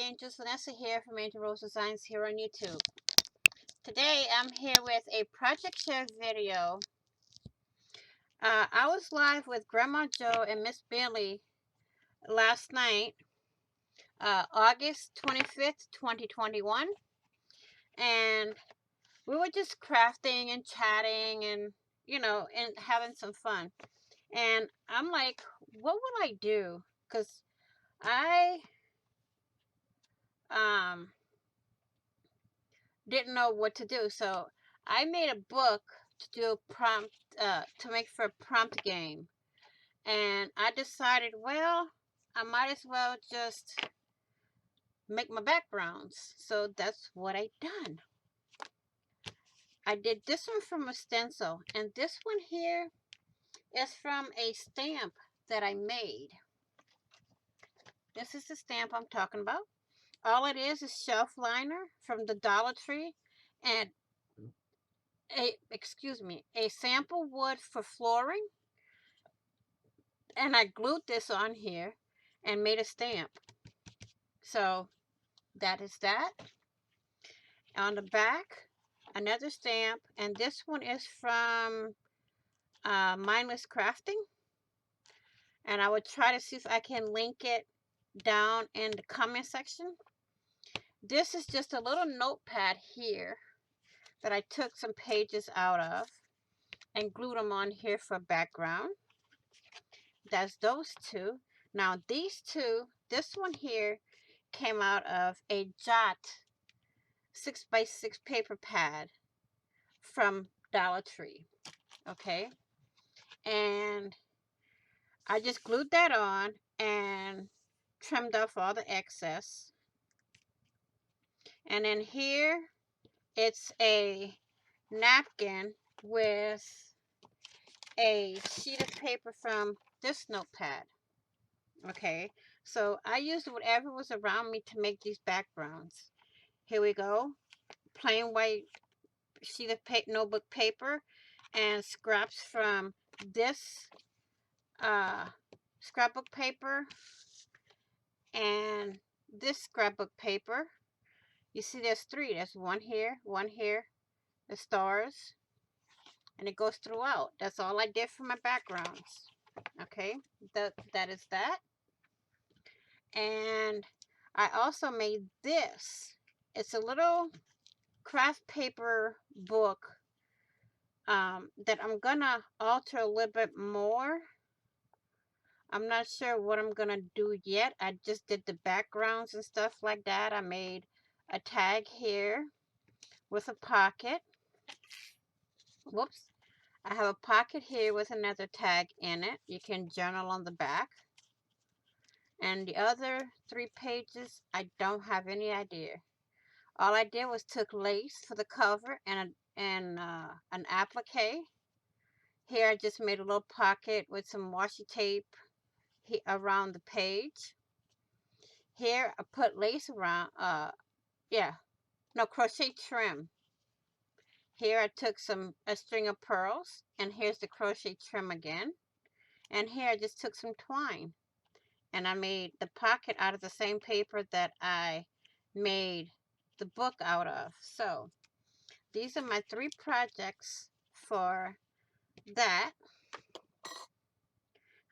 Angels. Vanessa here from Angel Rose Designs here on YouTube. Today I'm here with a project share video. I was live with Grandma Joe and Miss Billy last night, August 25th, 2021. And we were just crafting and chatting and, and having some fun. And I'm like, what will I do? Because I didn't know what to do, so I made a book to do prompt to make for a prompt game, and I decided, well, I might as well just make my backgrounds. So that's what I done. I did this one from a stencil, and this one here is from a stamp that I made. This is the stamp I'm talking about. All it is shelf liner from the Dollar Tree, and a sample wood for flooring, and I glued this on here and made a stamp. So that is that. On the back, another stamp, and this one is from Mindless Crafting, and I would try to see if I can link it down in the comment section. This is just a little notepad here that I took some pages out of and glued them on here for background. That's those two. Now these two, this one here came out of a Jot 6x6 paper pad from Dollar Tree. Okay, and I just glued that on and trimmed off all the excess. And then here it's a napkin with a sheet of paper from this notepad. Okay, so I used whatever was around me to make these backgrounds. Here we go. Plain white sheet of notebook paper and scraps from this scrapbook paper and this scrapbook paper. You see there's three. There's one here, the stars, and it goes throughout. That's all I did for my backgrounds. Okay, that is that. And I also made this. It's a little craft paper book that I'm gonna alter a little bit more. I'm not sure what I'm gonna do yet. I just did the backgrounds and stuff like that. I made a tag here with a pocket. Whoops. I have a pocket here with another tag in it. You can journal on the back. And the other 3 pages, I don't have any idea. All I did was took lace for the cover and an applique. Here I just made a little pocket with some washi tape around the page. Here I put lace around, crochet trim. Here I took a string of pearls, and here's the crochet trim again. And here I just took some twine, and I made the pocket out of the same paper that I made the book out of. So these are my 3 projects for that.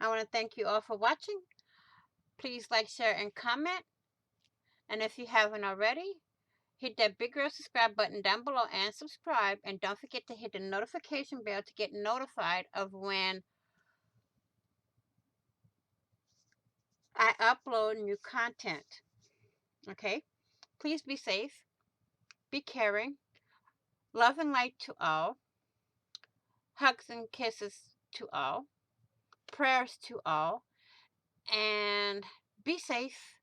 I want to thank you all for watching. Please like, share, and comment. And if you haven't already, hit that big girl subscribe button down below and subscribe. And don't forget to hit the notification bell to get notified of when I upload new content. Okay? Please be safe, be caring, love and light to all, hugs and kisses to all, prayers to all, and be safe.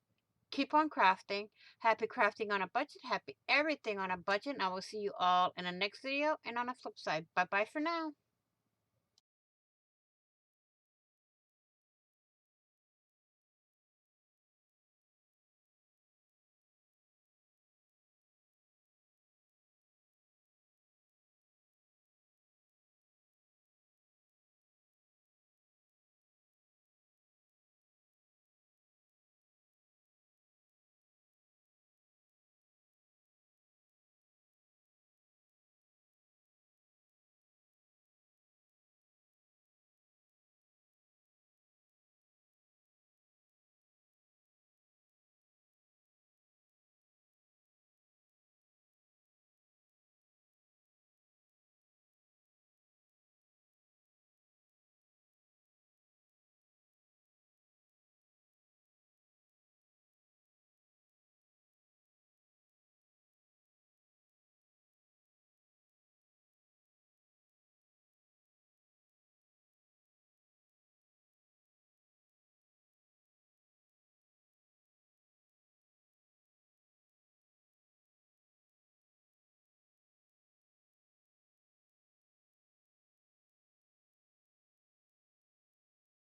Keep on crafting. Happy crafting on a budget. Happy everything on a budget. And I will see you all in the next video and on the flip side. Bye-bye for now.